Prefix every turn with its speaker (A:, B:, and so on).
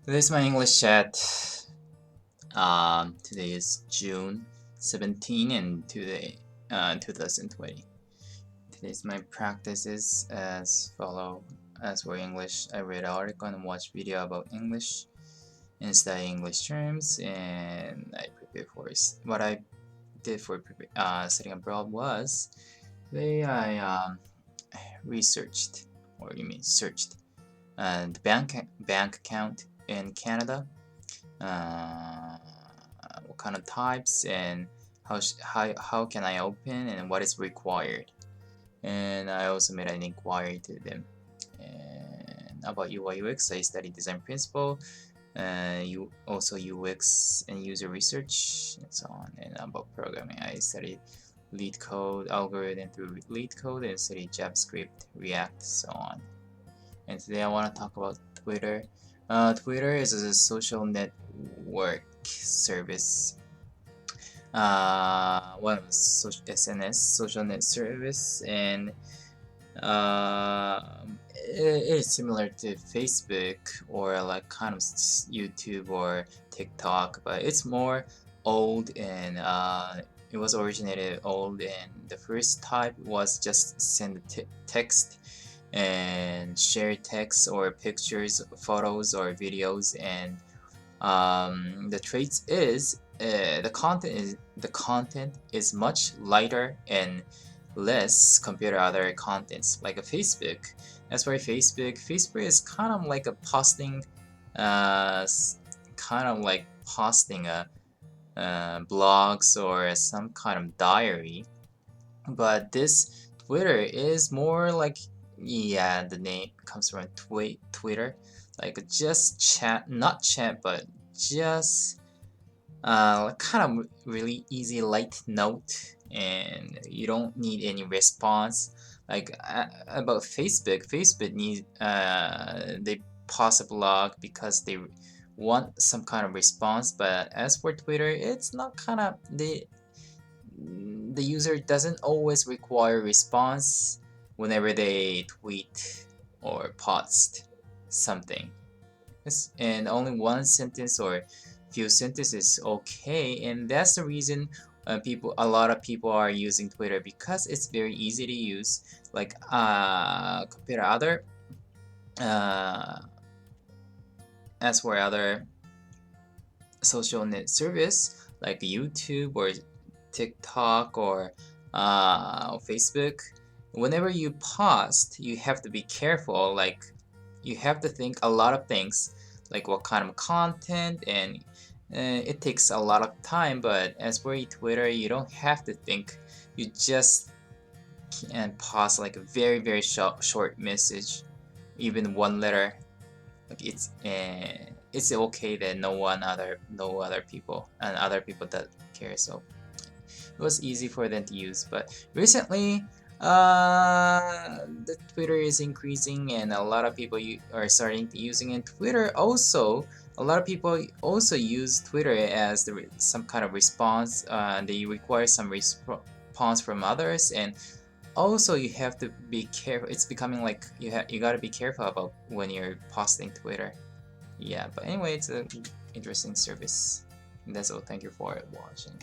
A: This is my English chat. Today is June 17 and today 2020. Today's my practices as follow. As for English, I read article and watch video about English and study English terms, and I prepare for what I did for studying abroad was I researched, or you mean searched, the bank account in Canada, what kind of types, and how can I open, and what is required. And I also made an inquiry to them. And about UI UX, I studied design principle, you also UX and user research, and so on. And about programming, I studied lead code, algorithm through lead code, and studied JavaScript, React, so on. And today I want to talk about Twitter. Twitter is a social network service. One of SNS, social net service, and it is similar to Facebook or like kind of YouTube or TikTok, but it's more old, and it was originated old, and the first type was just send text and share text or pictures, photos or videos, and the traits is the content is much lighter and less compared to other contents like a Facebook. As for Facebook is kind of like a posting, kind of like posting a blogs or some kind of diary. But this Twitter is more like, yeah, the name comes from Twitter, like just chat, not chat, but just kind of really easy light note, and you don't need any response. Like about Facebook need they post a blog because they want some kind of response, but as for Twitter, it's not kind of the user doesn't always require response whenever they tweet or post something. And only one sentence or few sentences is okay, and that's the reason a lot of people are using Twitter, because it's very easy to use. Like compared to other, uh, as for other social net service like YouTube or TikTok or Facebook, whenever you post, you have to be careful. Like you have to think a lot of things, like what kind of content, and it takes a lot of time. But as for Twitter, you don't have to think. You just can post like a very short message, even one letter. Like it's okay that no other people and other people that care. So it was easy for them to use. But recently, the Twitter is increasing, and a lot of people are starting to using it. Twitter also, a lot of people also use Twitter as some kind of response. They require some response from others, and also you have to be careful. It's becoming like you got to be careful about when you're posting Twitter. Yeah, but anyway, it's an interesting service. And that's all. Thank you for watching.